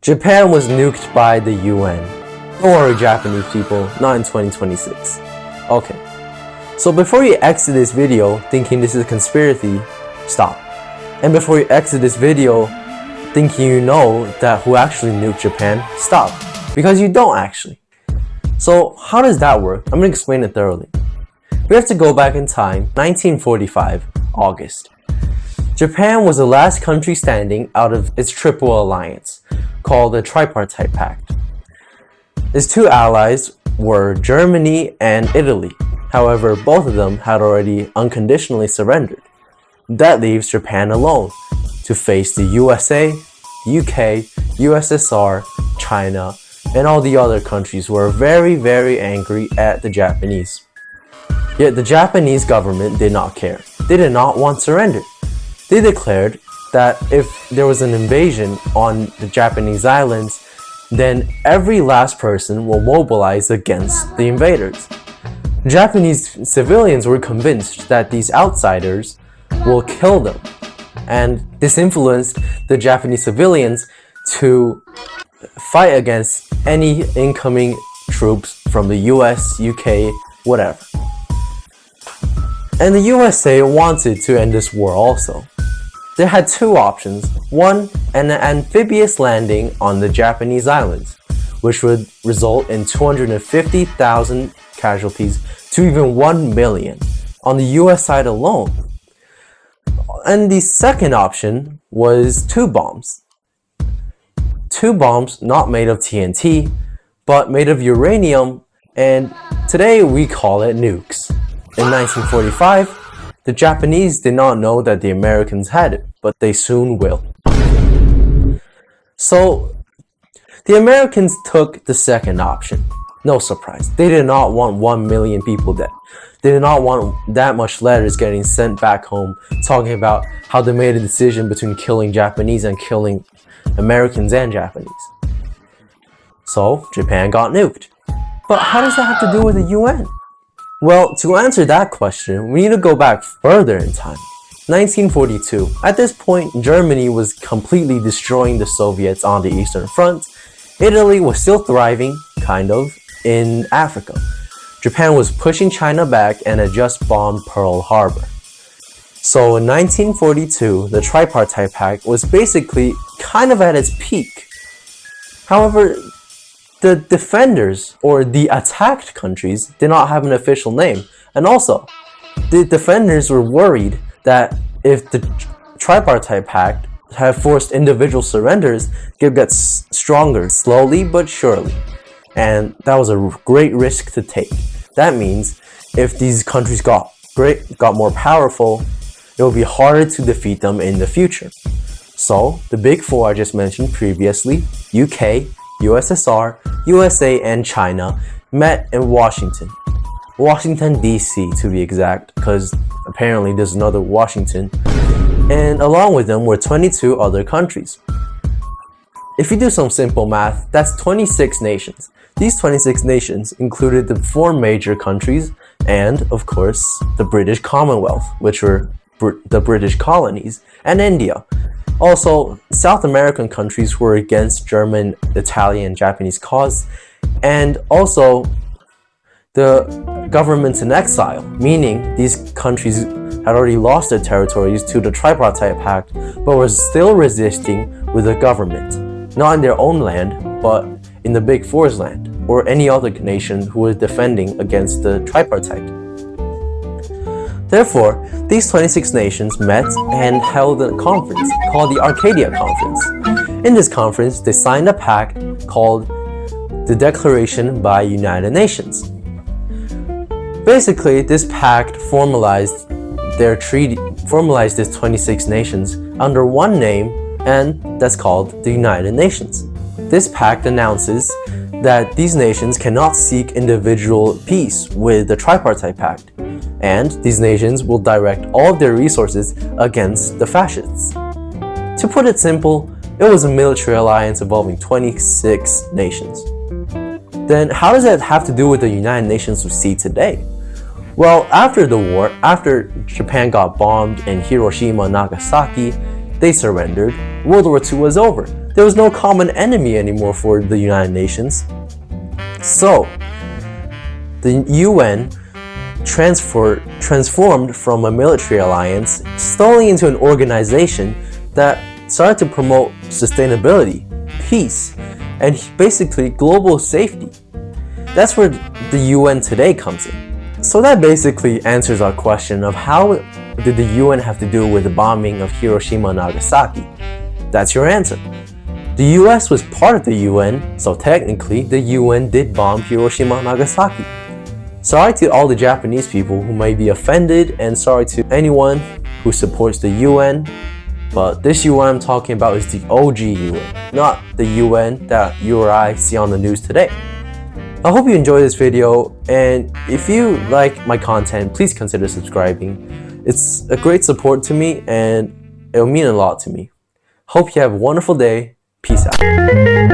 Japan was nuked by the UN. Don't worry, Japanese people, not in 2026. Okay, so before you exit this video thinking this is a conspiracy, stop. And before you exit this video thinking you know that who actually nuked Japan, stop. Because you don't actually. So how does that work? I'm going to explain it thoroughly. We have to go back in time, 1945, August. Japan was the last country standing out of its triple alliance, called the Tripartite Pact. Its two allies were Germany and Italy. However, both of them had already unconditionally surrendered. That leaves Japan alone to face the USA, UK, USSR, China, and all the other countries who are very, very angry at the Japanese. Yet the Japanese government did not care. They did not want surrender. They declared that if there was an invasion on the Japanese islands, then every last person will mobilize against the invaders. Japanese civilians were convinced that these outsiders will kill them, and this influenced the Japanese civilians to fight against any incoming troops from the US, UK, whatever. And the USA wanted to end this war also. They had two options. One, an amphibious landing on the Japanese islands, which would result in 250,000 casualties to even 1 million on the US side alone. And the second option was two bombs. Two bombs not made of TNT, but made of uranium, and today we call it nukes. In 1945, the Japanese did not know that the Americans had it, but they soon will. So, the Americans took the second option. No surprise. They did not want 1 million people dead. They did not want that much letters getting sent back home talking about how they made a decision between killing Japanese and killing Americans and Japanese. So, Japan got nuked. But how does that have to do with the UN? Well, to answer that question, we need to go back further in time. 1942. At this point, Germany was completely destroying the Soviets on the Eastern Front. Italy was still thriving, kind of, in Africa. Japan was pushing China back and had just bombed Pearl Harbor. So in 1942, the Tripartite Pact was basically kind of at its peak. However, the defenders, or the attacked countries, did not have an official name. And also, the defenders were worried that if the Tripartite Pact had forced individual surrenders, it would get stronger, slowly but surely. And that was a great risk to take. That means if these countries got more powerful, it would be harder to defeat them in the future. So, the big four I just mentioned previously, UK, USSR, USA, and China, met in Washington. Washington, DC to be exact, because apparently there's another Washington. And along with them were 22 other countries. If you do some simple math, that's 26 nations. These 26 nations included the 4 major countries and, of course, the British Commonwealth, which were the British colonies, and India. Also, South American countries were against German, Italian, Japanese cause, and also the governments in exile, meaning these countries had already lost their territories to the Tripartite Pact, but were still resisting with the government, not in their own land, but in the Big Four's land, or any other nation who was defending against the Tripartite. Therefore, these 26 nations met and held a conference called the Arcadia Conference. In this conference, they signed a pact called the Declaration by United Nations. Basically, this pact formalized these 26 nations under one name, and that's called the United Nations. This pact announces that these nations cannot seek individual peace with the Tripartite Pact, and these nations will direct all of their resources against the fascists. To put it simple, it was a military alliance involving 26 nations. Then how does that have to do with the United Nations we see today? Well, after the war, after Japan got bombed in Hiroshima and Nagasaki, they surrendered. World War II was over. There was no common enemy anymore for the United Nations. So, the UN transformed from a military alliance slowly into an organization that started to promote sustainability, peace, and basically global safety. That's where the UN today comes in. So that basically answers our question of how did the UN have to do with the bombing of Hiroshima and Nagasaki? That's your answer. The US was part of the UN, so technically the UN did bomb Hiroshima and Nagasaki. Sorry to all the Japanese people who may be offended, and sorry to anyone who supports the UN, but this UN I'm talking about is the OG UN, not the UN that you or I see on the news today. I hope you enjoyed this video, and if you like my content, please consider subscribing. It's a great support to me, and it'll mean a lot to me. Hope you have a wonderful day. Peace out.